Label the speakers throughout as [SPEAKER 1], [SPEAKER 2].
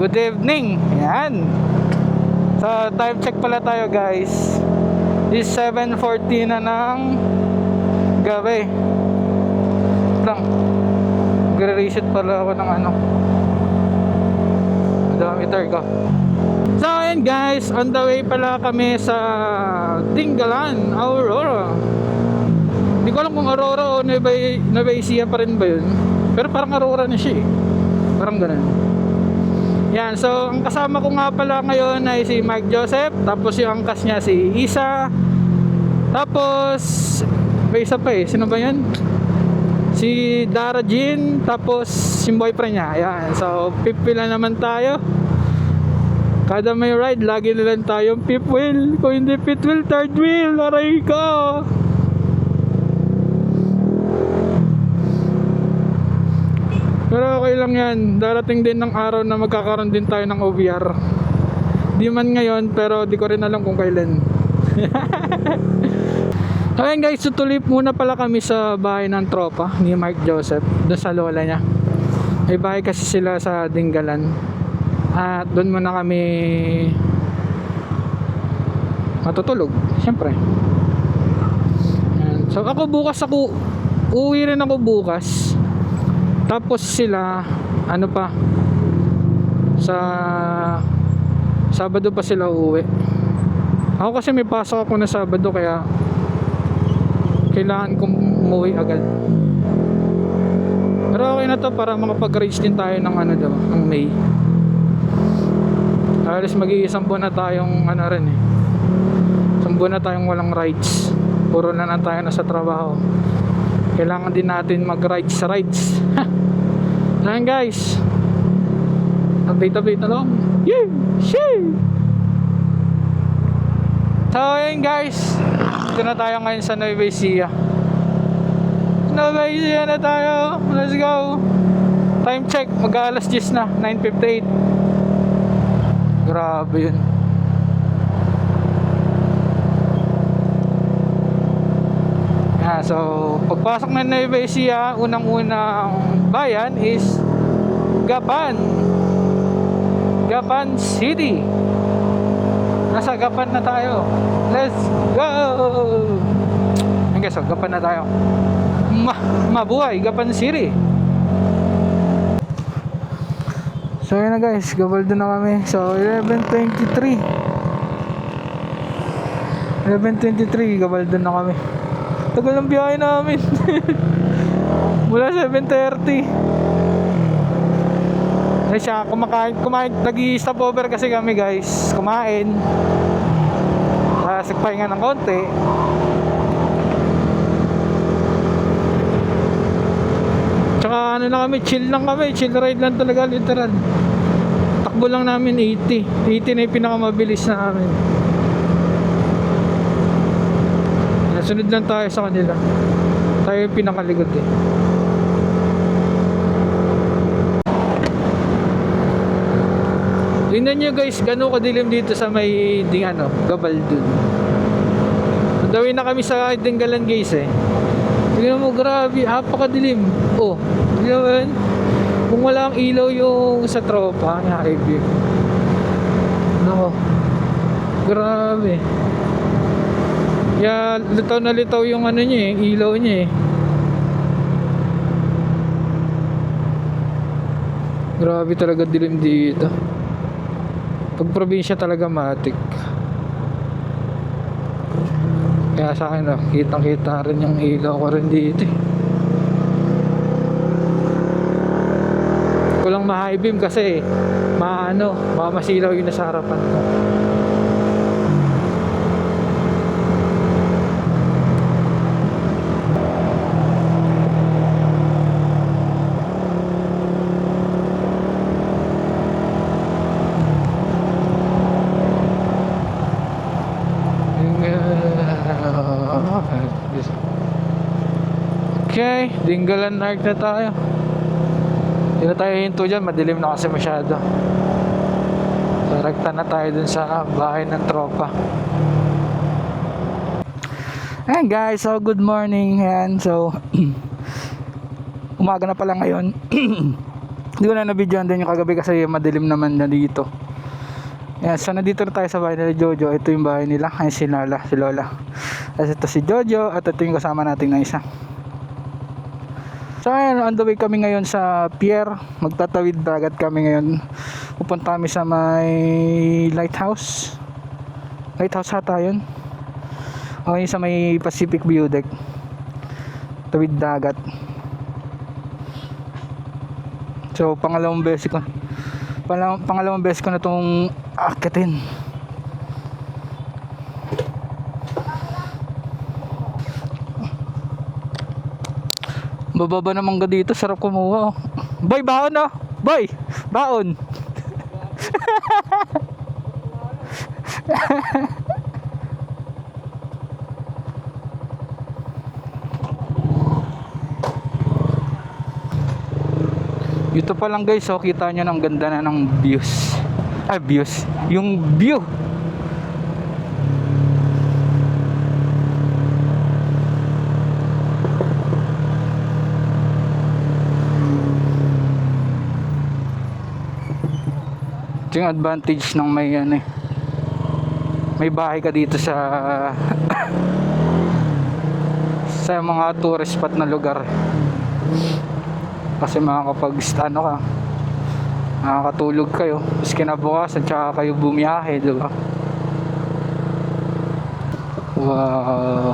[SPEAKER 1] Good evening. Yan. So time check pala tayo guys. Is 7:40 na ng gabi. Lang. Gre-reset pala ako ng ano. Odometer ko. So ayan guys, on the way pala kami sa Dingalan, Aurora. Hindi ko alam kung Aurora o Nueva Ecija pa rin ba yun. Pero parang Aurora na siya eh. Parang ganun. Yan, so ang kasama ko nga pala ngayon ay si Mike Joseph. Tapos yung angkas niya si Isa. Tapos may isa pa eh, sino ba yan? Si Dara Jean. Tapos yung boyfriend niya. Yan, so pipila naman tayo. Kada may ride, lagi na lang tayong fifth wheel. Kung hindi fifth wheel, third wheel. Aray ko. Pero okay lang yan. Darating din ng araw na magkakaroon din tayo ng OVR. Di man ngayon, pero di ko rin alam kung kailan. Okay guys, tutuloy muna pala kami sa bahay ng tropa ni Mike Joseph. Doon sa lola niya. May bahay kasi sila sa Dingalan. At doon muna kami matutulog. Siyempre. So ako bukas uuwi rin ako bukas. Tapos sila ano pa sa Sabado pa sila uuwi. Ako kasi may pasok ako na Sabado kaya kailangan kong umuwi agad. Pero okay na to para makapag-race din tayo ng ano daw, ng May. Alis mag-iisang buwan na tayong ano rin eh. Isang buwan na tayong walang rides. Puro na tayo nasa trabaho. Kailangan din natin mag-rides. Ayan guys, update na lang. Yeah, shee. So ayan guys, ito na tayo ngayon sa Nueva Ecija. Nueva Ecija na tayo. Let's go. Time check, mag-alas 10 na, 9:58. Grabe yun. So pagpasok ng Nueva Ecija, unang-unang bayan is Gapan City. Nasa Gapan na tayo. Let's go. Okay, so Gapan na tayo. Mabuhay Gapan City. So yun na guys, Gabaldo na kami. So 11:23 Gabaldo na kami. Tagal ng biyahe namin. Mula 7:30. Ay siya, kumain, nag-i-stop over kasi kami guys. Kumain. Nagpahinga ng konti. Tsaka ano lang kami, chill ride lang talaga, literal. Takbo lang namin 80 na yung pinakamabilis na namin. Sunod lang tayo sa kanila. Tayo yung pinakaligod eh. Tingnan nyo guys, gano'ng kadilim dito sa may Gabaldon. Dawin na kami sa Dingalan guys eh. Tingnan mo, grabe, apakadilim. Oh, tingnan mo yun. Kung walang ilaw yung sa tropa, na-review. Nako, grabe. Kaya litaw na litaw yung ano niya eh, ilaw niya eh. Grabe talaga dilim dito. Pag probinsya talaga matik. Kaya sa akin kitang kita rin yung ilaw ko rin dito eh. Kulang ma-high beam kasi mamasilaw yung nasa harapan ko. Okay, Dingalan Arc na tayo. Hindi na tayo hinto dyan, madilim na kasi masyado. Direkta na tayo dun sa bahay ng tropa. Ayan guys, so good morning. Ayan, so umaga na pala ngayon. Hindi ko na nabidyoan din yung kagabi kasi madilim naman na dito. Yan, so nandito na tayo sa bahay nila Jojo. Ito yung bahay nila. Ay, si Lala, si Lola. At ito si Jojo at ito yung kasama natin na isa. So ayan, on the way kami ngayon sa pier. Magtatawid dagat kami ngayon. Pupunta kami sa may lighthouse. Lighthouse hata yun. O yun sa may Pacific View Deck. Tawid dagat. So pangalawang beses ko na itong akitin. Bababa naman ka dito, sarap kumuha oh. Boy, baon oh. Boy, baon. Ito pa lang guys, oh, kita nyo ng ganda na ng views. Views. Yung view. Ito yung advantage ng may may bahay ka dito sa sa mga tourist spot na lugar. Kasi makakatulog kayo, tapos kinabukasan tsaka kayo bumiyahe, diba? Wow.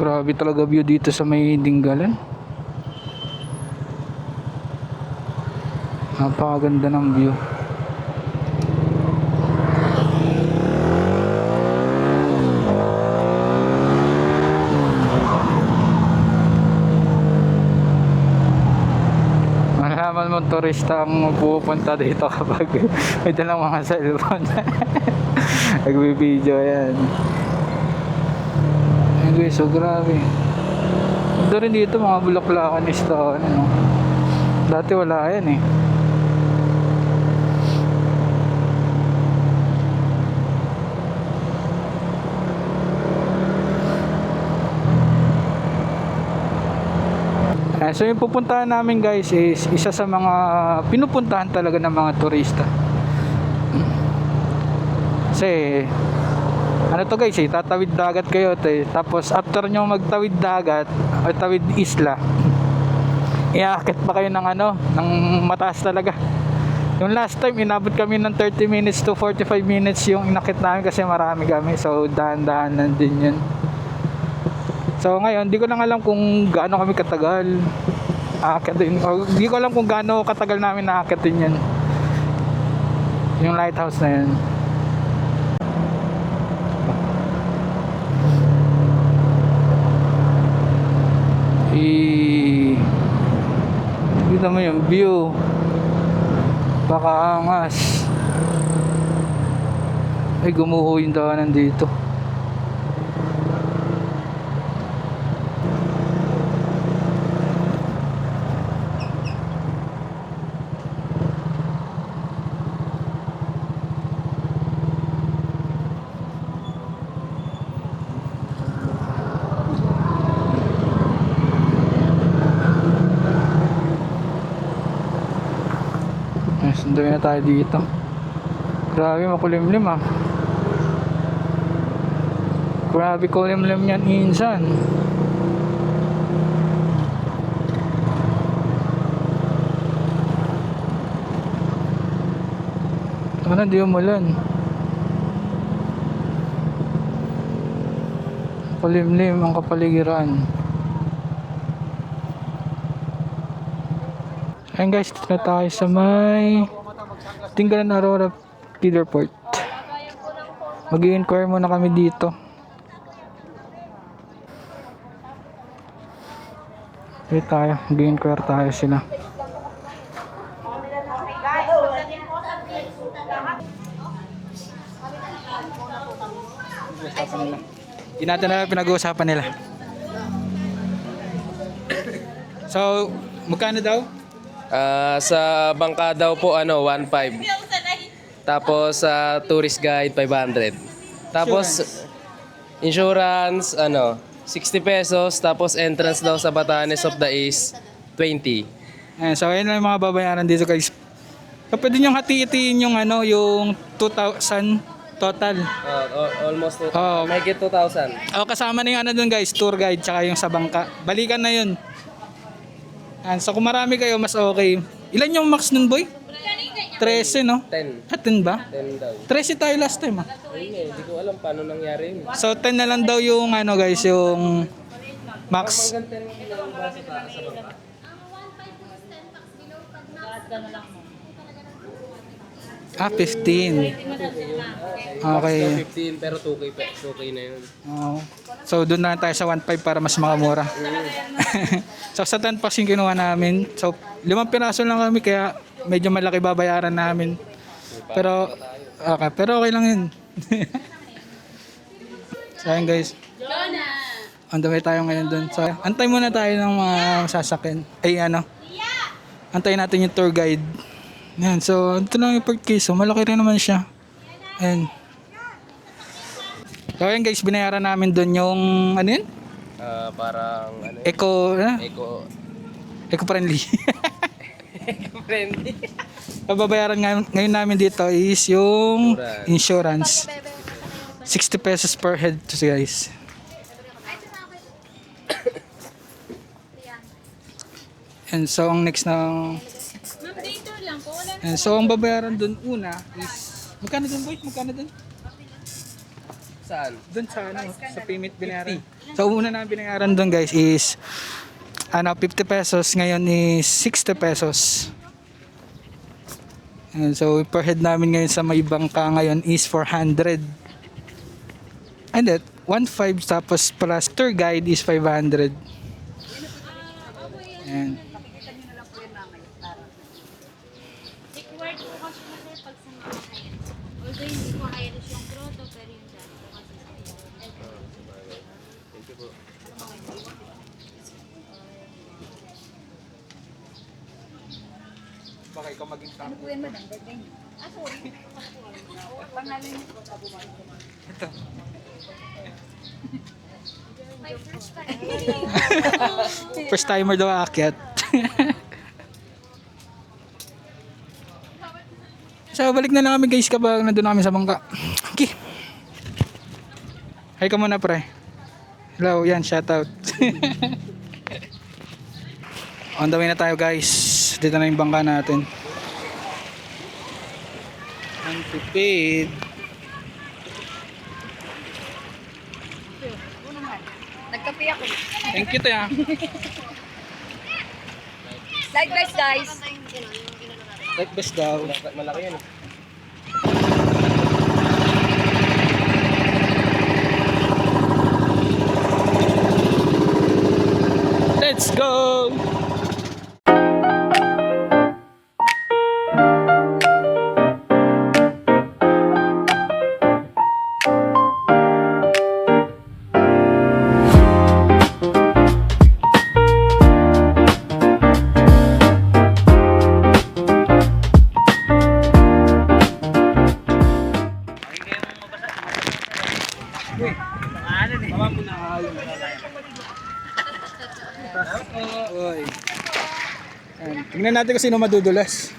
[SPEAKER 1] Grabe talaga view dito sa may Dingalan. Napakaganda ng view. Malaman mo turista ang pupunta dito kapag may dalang mga cellphone. Nagbibideo yan. Guys, so grabe. Ito rin dito mga bulaklakan isda, ano. Dati wala yan eh. So yung pupuntahan namin guys is isa sa mga pinupuntahan talaga ng mga turista. Kasi ano to guys, tatawid dagat kayo tapos after nyo magtawid dagat o tawid isla, iaakit pa kayo ng ng mataas talaga. Yung last time inabot kami ng 30 minutes to 45 minutes yung inakit namin kasi marami kami, so dahan-dahan din yun. So ngayon di ko lang alam kung gaano kami katagal aakitin, o di ko alam kung gaano katagal namin naakitin yun, yung lighthouse na yun. Kita mo yung view, pakaangas. Ay, gumuho yung daanan dito. Sunduin na tayo dito. Grabe makulimlim ah. Grabe kulimlim yan insan. Ano di umulan. Kulimlim ang kapaligiran. Ayun guys, dito na tayo sa may Dingalan Aurora Feeder Port. Mag-i-inquire muna kami dito. Dito tayo, mag-i-inquire tayo sila. pinag-uusapan nila. Hindi natin alam pinag-uusapan nila. So, magkano daw?
[SPEAKER 2] Sa bangka daw po 1.5. Tapos sa tourist guide 500. Tapos insurance 60 pesos, tapos entrance daw sa Batanes of the East 20.
[SPEAKER 1] Ayan, so ayun lang yung mga babayaran dito guys. So pwede nyo hati-hatiin yung yung 2,000 total.
[SPEAKER 2] Almost
[SPEAKER 1] Oh.
[SPEAKER 2] may get 2,000.
[SPEAKER 1] O kasama na yung dun guys, tour guide tsaka yung sa bangka. Balikan na yun. Ayan, so kung marami kayo, mas okay. Ilan yung max nun boy? 13 no?
[SPEAKER 2] 10.
[SPEAKER 1] 10 ba?
[SPEAKER 2] 10 daw.
[SPEAKER 1] 13 tayo last time ah.
[SPEAKER 2] Ayun hindi ko alam paano nangyari yun.
[SPEAKER 1] So 10 na lang daw yung guys, yung max.
[SPEAKER 2] Hanggang 10 lang ba sa bangka?
[SPEAKER 1] Ah, 15. Okay.
[SPEAKER 2] 15 pero 2K na yun.
[SPEAKER 1] Oo. So doon na tayo sa 1.5 para mas makamura. So sa 10 packs yung kinuha namin. So 5 piraso lang kami kaya medyo malaki babayaran namin. Pero okay lang yun. So ayun guys. On the way tayo ngayon doon. So antay muna tayo ng mga sasakyan. Antayin natin yung tour guide. Yan, so ito lang yung port case. So malaki rin naman siya. Ayan. So ayan guys, binayaran namin doon yung yun?
[SPEAKER 2] Parang
[SPEAKER 1] Eco-friendly.
[SPEAKER 2] friendly.
[SPEAKER 1] Pababayaran ngayon namin dito is yung insurance. 60 pesos per head to guys. And so ang next na and so ang babayaran doon una is magkano doon boy? Magkano doon?
[SPEAKER 2] Saan?
[SPEAKER 1] Doon sa payment binayaran. So una na binayaran doon guys is 50 pesos, ngayon is 60 pesos. And so per head namin ngayon sa may bangka ngayon is 400. And that 1.5 tapos plus tour guide is 500. And
[SPEAKER 3] required po kasi pag sa mga kayan. Although hindi po kayan yung grotto, pero yung dati po kasi
[SPEAKER 2] Thank you po.
[SPEAKER 1] baka ikaw maging
[SPEAKER 4] Ano po yan, madam? Birthday niyo? Sorry. Pangalan niyo po, Tabo Marco.
[SPEAKER 1] ito.
[SPEAKER 3] my first time.
[SPEAKER 1] First timer daw aakyat. So balik na lang kami guys kapag nandun na kami sa bangka. Okay. Hi ka muna pre. Hello, yan, shout out. On the way na tayo guys. Dito na yung bangka natin. Ang tipid.
[SPEAKER 4] Nagkape ako.
[SPEAKER 1] Thank you tayo.
[SPEAKER 4] Like best, guys.
[SPEAKER 1] Like best daw.
[SPEAKER 2] Malaki yan.
[SPEAKER 1] Let's go! Oy. Ayan. Tingnan natin kung sino madudulas.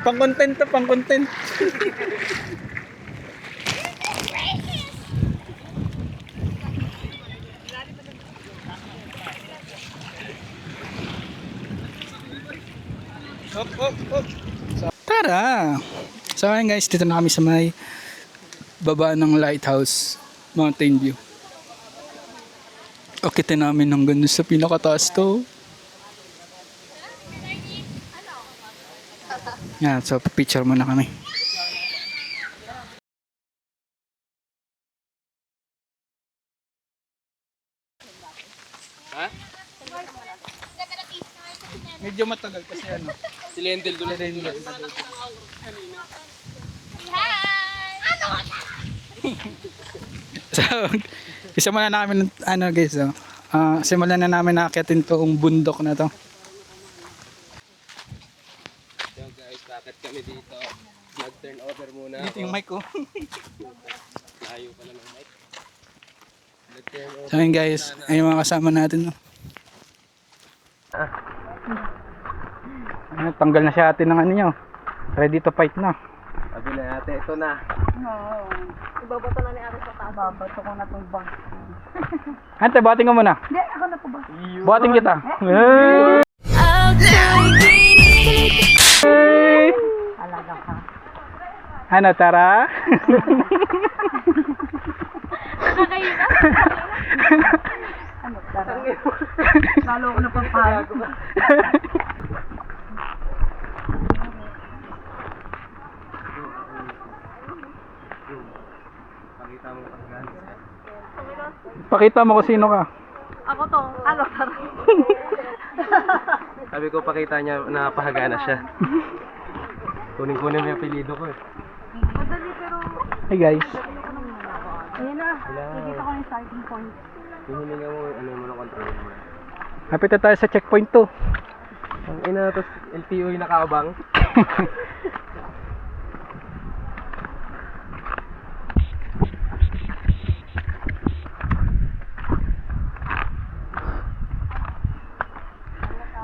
[SPEAKER 1] Pang content to, pang content. Hop, hop, hop. Tara! So ayun guys, dito na kami sa may baba ng lighthouse, mountain view. Akitin namin hanggang doon sa pinakataas to. Yan, so picture muna kami. medyo matagal kasi ano.
[SPEAKER 2] Si Lendel doon.
[SPEAKER 1] So, isa muna namin ano guys, oh. Simulan na namin nakakyatin tong bundok na to.
[SPEAKER 2] So guys, bakit kami dito? Nag-turn over muna
[SPEAKER 1] Dito
[SPEAKER 2] ako.
[SPEAKER 1] yung mic ko.
[SPEAKER 2] Layo pala ng mic. Nag-turn over.
[SPEAKER 1] So yun guys, ay yung mga kasama natin. No? Tanggal na siya atin ng ano nyo. Ready to fight na.
[SPEAKER 2] Sabi na ate, ito na.
[SPEAKER 4] Oo. Ibabato na ni Ate sa taas. Ibabato ko na itong bang.
[SPEAKER 1] Ante, bating ka muna.
[SPEAKER 4] Hindi, ako na po ba?
[SPEAKER 1] Bating kita.
[SPEAKER 4] Alaga ka.
[SPEAKER 1] Ano, tara?
[SPEAKER 3] Nakakayo ka?
[SPEAKER 4] Ano, tara. Lalo ko na papayag.
[SPEAKER 2] Pakita mo pagkaan.
[SPEAKER 1] Pakita mo kung sino ka.
[SPEAKER 3] Ako to.
[SPEAKER 4] Ano, tara.
[SPEAKER 2] Sabi ko pakita niya na pahagana siya. Kunin-kunin mo yung apelido ko eh.
[SPEAKER 3] Madali pero...
[SPEAKER 1] Hey guys.
[SPEAKER 4] Ayan na. Nakikita ko yung starting point.
[SPEAKER 2] Hihilingan mo ano mo ng control mo.
[SPEAKER 1] Hapit na tayo sa checkpoint 2.
[SPEAKER 2] Ang ina, tapos LTO yung nakaabang.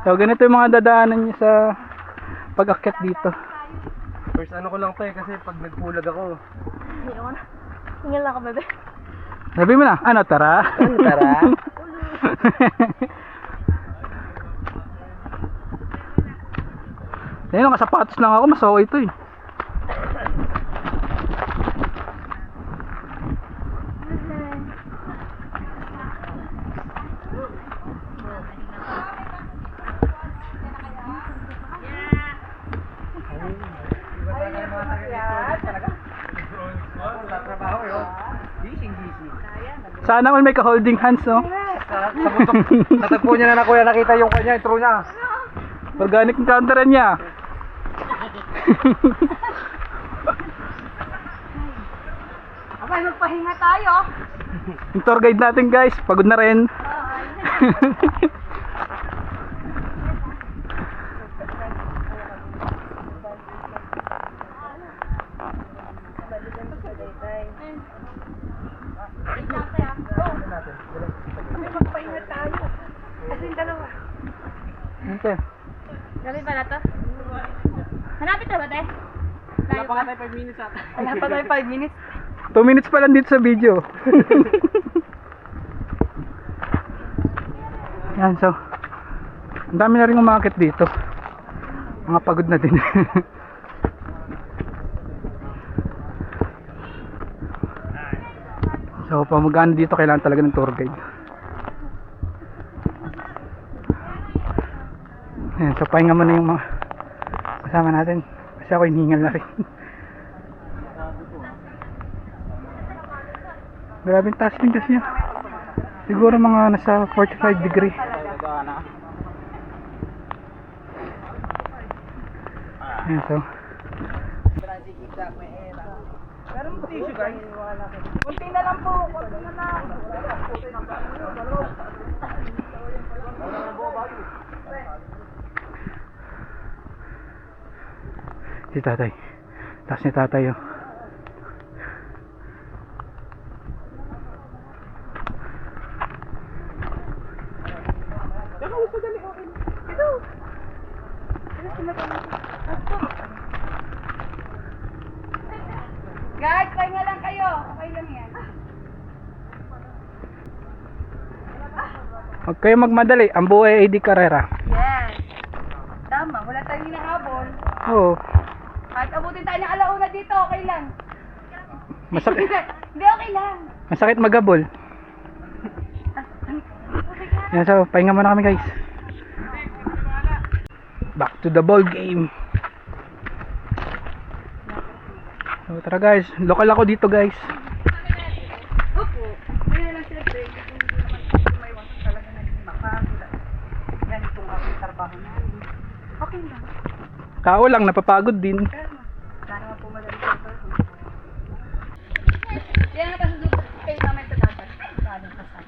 [SPEAKER 1] So ganito yung mga dadaanan niyo sa pag-akyat dito.
[SPEAKER 2] First ano ko lang to eh, kasi pag nagpulag ako.
[SPEAKER 3] Hindi ako na. Tingnan lang ako, bebe.
[SPEAKER 1] Sabi mo na, ano, tara?
[SPEAKER 2] Ano, tara?
[SPEAKER 1] Ayun, nakasapatos lang ako, mas okay ito eh. Sana all may ka-holding hands, no?
[SPEAKER 2] Sa butok, natagpo niya na kuya, nakita yung kanya, intro niya.
[SPEAKER 1] Organic encounter niya.
[SPEAKER 4] Abay, magpahinga tayo.
[SPEAKER 1] Yung tour guide natin guys, pagod na rin.
[SPEAKER 4] Abay, magpahinga tayo. Kasi yung dalawa.
[SPEAKER 1] Ante,
[SPEAKER 3] Galing pala to? Hanapit na ba, te? Layo pa.
[SPEAKER 4] Wala pa tayo 5 minutes.
[SPEAKER 1] 2 minutes pa lang dito sa video. Yan, so ang dami na rin umakit dito. Mga pagod na din. So pag mag-ano dito, kailangan talaga ng tour guide. Ayan, so pahinga mo na yung mga kasama natin. Kasi ako hinihingal na rin. Grabe yung taas din kasi yan. Siguro mga nasa 45 degree. Ayan, so
[SPEAKER 4] Pero mo tissue, guys. Kunti na lang po. Kunti na lang.
[SPEAKER 1] si tatay. Taas ni tatay, oh.
[SPEAKER 4] Guys, pahinga lang kayo. Okay lang yan.
[SPEAKER 1] Huwag kayo magmadali. Ang buhay ay di karera.
[SPEAKER 4] Yes. Tama, wala tayong hinahabol.
[SPEAKER 1] Oo.
[SPEAKER 4] Kahit abutin tayo ng alauna dito, okay lang.
[SPEAKER 1] Masakit,
[SPEAKER 4] Hindi, okay lang.
[SPEAKER 1] masakit magabol. Yan, so pahinga muna kami guys. Back to the ball game. So tara guys, local ako dito guys.
[SPEAKER 4] Opo. Kaya lang siyempre, hindi naman may wasan talaga na hindi makakita. Ganitong aking trabaho namin.
[SPEAKER 1] Tao lang, napapagod din.
[SPEAKER 4] Sana nga po madali sa ito. Kaya nga pa sa kayo naman sa dagat. Sabi pa sa.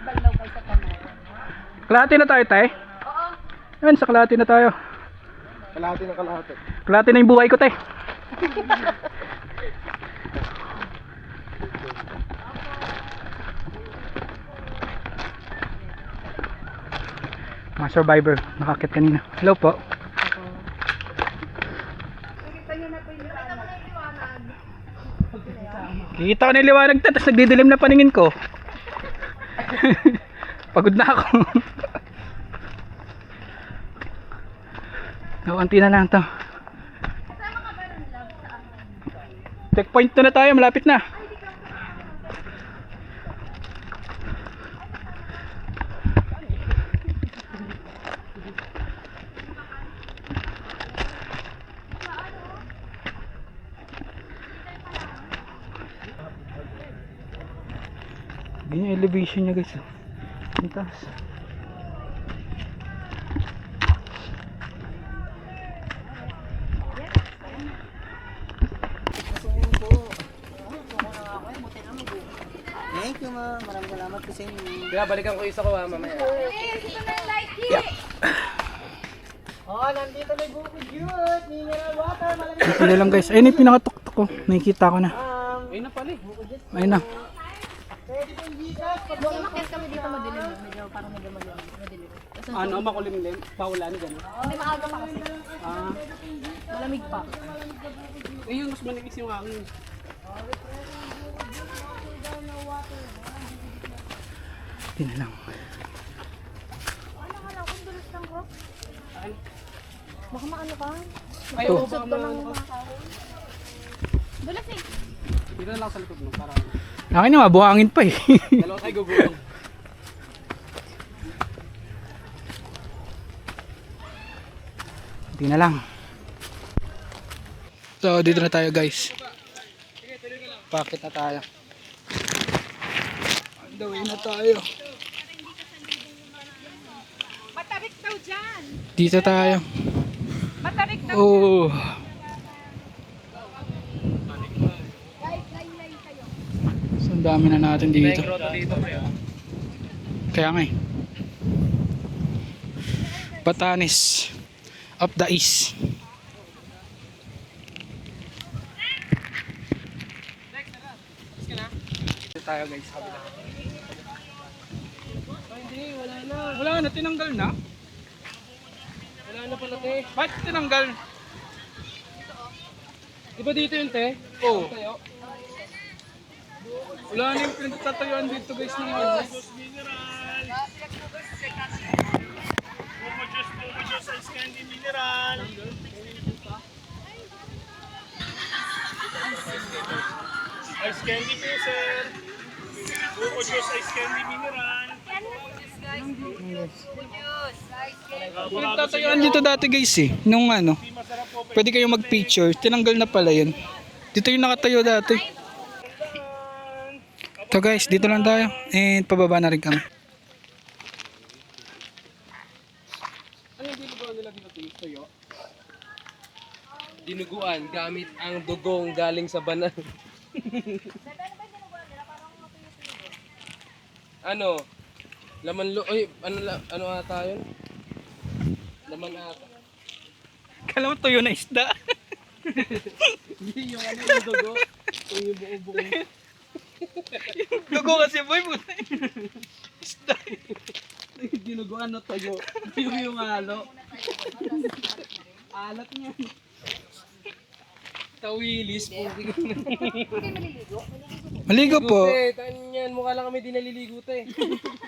[SPEAKER 4] Balaw kayo sa kanal.
[SPEAKER 1] Kalahati na tayo, tay.
[SPEAKER 4] Oo.
[SPEAKER 1] Yan, sa kalahati na tayo.
[SPEAKER 2] Kalahati na kalahati.
[SPEAKER 1] Kalahati na yung buhay ko, tay. Mga survivor, nakakit kanina. Hello po. Kikita ko na yung liwanag, tapos nagdidilim na paningin ko. Pagod na ako. Nakunti na lang to. Checkpoint na tayo, malapit na. Ganyan yung elevation niya guys. Ang taas.
[SPEAKER 5] Thank you, ma'am. Maraming salamat po sa inyo.
[SPEAKER 2] Kaya balikan ko isa ko mamaya.
[SPEAKER 5] Oh, nandito may bukod yun. Mineral water. Malamig.
[SPEAKER 1] Wala lang guys. Ayun yung pinakatuktok ko. Nakikita ko na.
[SPEAKER 2] Ayun na pala
[SPEAKER 1] Ayun na.
[SPEAKER 4] Umakyat kami dito madilim. Medyo parang medyo madilim.
[SPEAKER 5] Ano, makulimlim? Paulan, gano'n.
[SPEAKER 4] Hindi maaga pa kasi.
[SPEAKER 5] Ah,
[SPEAKER 4] Malamig pa.
[SPEAKER 5] yun, mas manipis yung akin.
[SPEAKER 1] Hindi na lang.
[SPEAKER 4] Baka maano ka?
[SPEAKER 5] Ay, oo, baka maano ka.
[SPEAKER 4] Dulas eh.
[SPEAKER 5] Dito na lang sa likod mo, para
[SPEAKER 1] Akin yung mabuhangin pa eh.
[SPEAKER 5] dalawa tayo gugulong.
[SPEAKER 1] Hindi na lang. So dito na tayo guys. Pakit na tayo. On the way na tayo.
[SPEAKER 4] Matarik daw dyan.
[SPEAKER 1] Dito tayo.
[SPEAKER 4] Matarik daw.
[SPEAKER 1] Oh. So ang dami na natin dito. Kaya nga eh. Batanes of the East. Dito tayo guys. Hindi, wala na. Wala na, tinanggal na.
[SPEAKER 2] Wala na pala te.
[SPEAKER 1] Bakit tinanggal?
[SPEAKER 2] Di ba dito yun te?
[SPEAKER 1] Oo.
[SPEAKER 2] Tayo.
[SPEAKER 1] Wala na yung pinagtatayuan dito guys ng ano.
[SPEAKER 6] Ice candy po, sir. Buko juice, ice candy mineral.
[SPEAKER 1] Pinagtatayuan dito dati guys eh. Nung ano, pwede kayong mag-picture. Tinanggal na pala yun. Dito yung nakatayo dati. So guys, dito lang tayo. And pababa na rin kami.
[SPEAKER 2] Dinuguan gamit ang dugong galing sa banan. Ano? Laman lo oy, ano ata 'yun? Laman ata.
[SPEAKER 1] Kala mo tuyo na isda.
[SPEAKER 2] Yung ano yung dugo, yung buo-buo.
[SPEAKER 1] Dugo kasi boy. Isda.
[SPEAKER 5] Dinuguan na tayo. Yung halo. Alat niya.
[SPEAKER 2] Tawilis po.
[SPEAKER 1] Maligo po.
[SPEAKER 2] Tayo yan, mukha lang kami di naliligo te.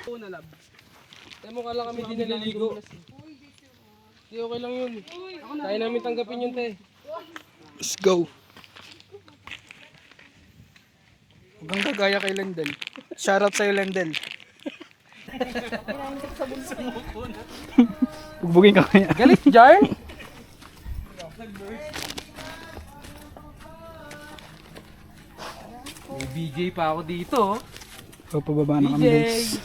[SPEAKER 5] Oo na lab.
[SPEAKER 2] Tayo mukha lang kami di naliligo. Di okay lang yun. Tayo namin tanggapin yun te.
[SPEAKER 1] Let's go. Huwag kang kagaya kay Lendel. Shoutout sa'yo Lendel. Bugbugin ka kaya.
[SPEAKER 2] Galit Jarn? May BJ pa ako dito.
[SPEAKER 1] So pababa na kami guys.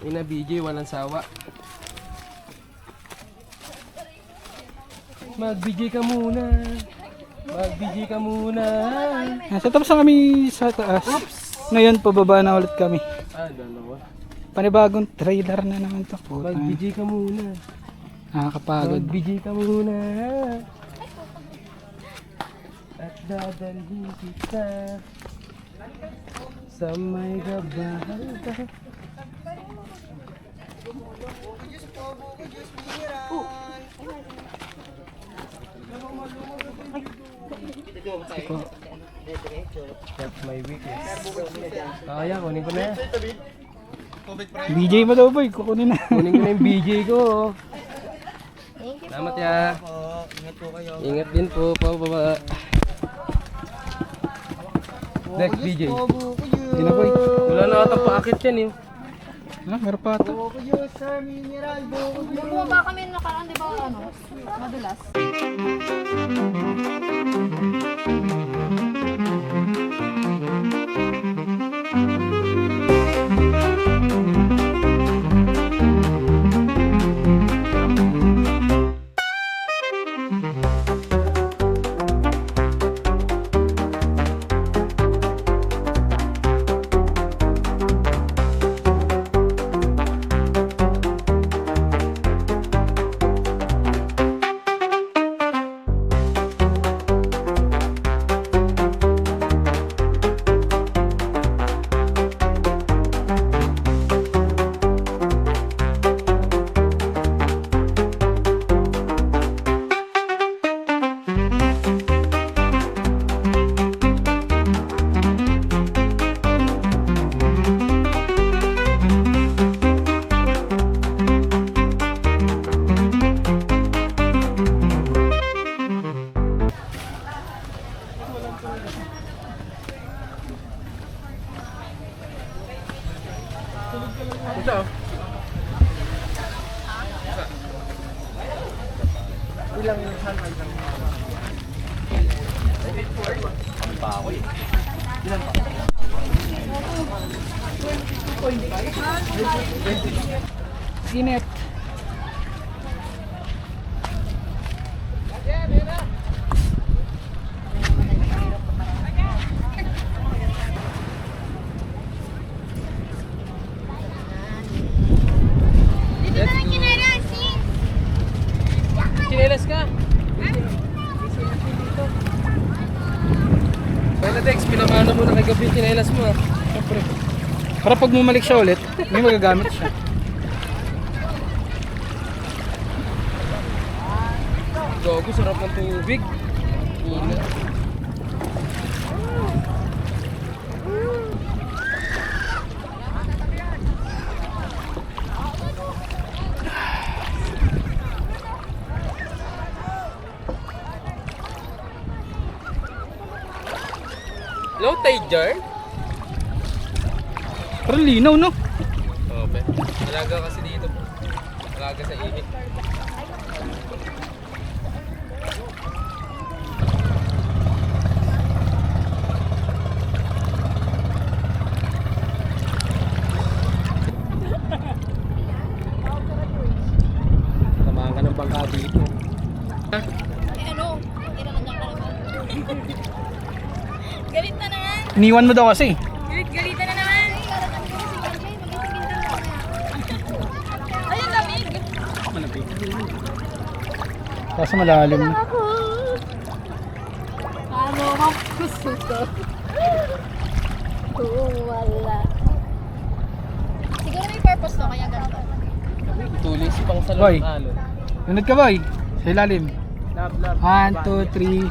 [SPEAKER 2] Ina BJ, walang sawa. Mag-BJ ka muna. Mag-BJ ka muna.
[SPEAKER 1] So tapos na kami sa taas. Ngayon pababa na ulit kami.
[SPEAKER 2] Dalawa.
[SPEAKER 1] Panibagong trailer na naman to.
[SPEAKER 2] Mag-BJ ka muna.
[SPEAKER 1] Nakakapagod.
[SPEAKER 2] Mag-BJ ka muna. At dadalhin kita sa may gabanda. That's my weakness. Kaya, kunin ko na yan.
[SPEAKER 1] BJ mo daw boy, kukunin na.
[SPEAKER 2] Kunin ko na yung BJ ko. Salamat ya.
[SPEAKER 5] Ingat po kayo.
[SPEAKER 2] Ingat din po, pababa. Next BJ.
[SPEAKER 1] Hindi na boy.
[SPEAKER 2] Wala na ata paakit yan eh.
[SPEAKER 1] Meron pa ito.
[SPEAKER 5] Buko juice, sir, mineral, buko juice.
[SPEAKER 3] Bumaba kami nakaraan, di ba, ano, madulas?
[SPEAKER 1] Sinet.
[SPEAKER 3] Dito na lang kinalas, eh.
[SPEAKER 2] Chinelas ka. Kaya Dex, pinamana mo na kay Gabi yung chinelas mo ah.
[SPEAKER 1] Siyempre. Para pag bumalik siya ulit, may magagamit siya.
[SPEAKER 2] Gago, sarap ng tubig. Ina. Low tide jar?
[SPEAKER 1] Pero linaw no?
[SPEAKER 2] Ope. Alaga kasi dito. Alaga sa init. Tamaan ka ng bangka dito.
[SPEAKER 3] Eh, ano? Tira na niya ka naman. Galit na naman.
[SPEAKER 1] Iniwan mo daw kasi.
[SPEAKER 3] Galit na naman. Ay, ang lamig.
[SPEAKER 1] Kaso malalim na.
[SPEAKER 3] Ako. Paano ako kusuto? Wala. Siguro may purpose to, kaya ganito.
[SPEAKER 2] Tulis pang sa
[SPEAKER 1] Boy.
[SPEAKER 2] ano.
[SPEAKER 1] Lunod ka boy. Sa ilalim.
[SPEAKER 2] Love, love.
[SPEAKER 1] 1, 2, 3.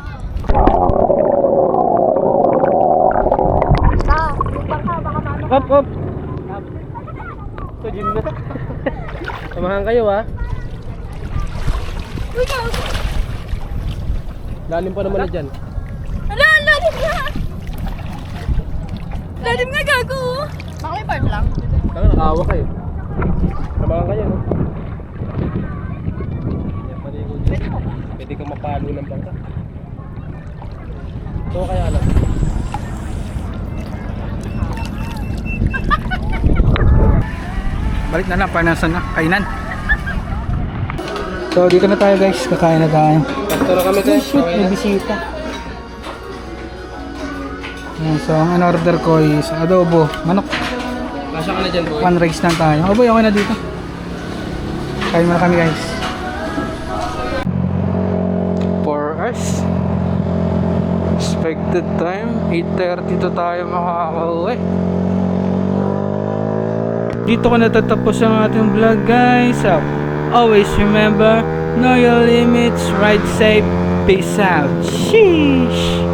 [SPEAKER 1] Up, up.
[SPEAKER 2] Ito, gym na. Samahan kayo ha.
[SPEAKER 3] Uy, ka!
[SPEAKER 2] Lalim pa naman na dyan.
[SPEAKER 3] Ala, lalim nga! Lalim nga, gago! Baka may part lang.
[SPEAKER 2] Kaya nakawa kayo. Samahan kayo no. Yan, maligo dito. Pwede kang mapalo ng bangka. Ito kaya lang.
[SPEAKER 1] Balik na lang, panasan na. Kainan. So dito na tayo guys, kakain na tayo.
[SPEAKER 2] Sakto na kami
[SPEAKER 1] Oh, shoot, may bisita. Ayan, so ang in-order ko is adobo, manok.
[SPEAKER 2] Kasya ka na dyan, boy.
[SPEAKER 1] One rice lang tayo. Oh boy, okay na dito. Kain muna kami guys. For us, expected time 8:30 to tayo makakauwi. Dito ko natatapos ang ating vlog guys. So, always remember, know your limits, ride safe, peace out. Sheesh!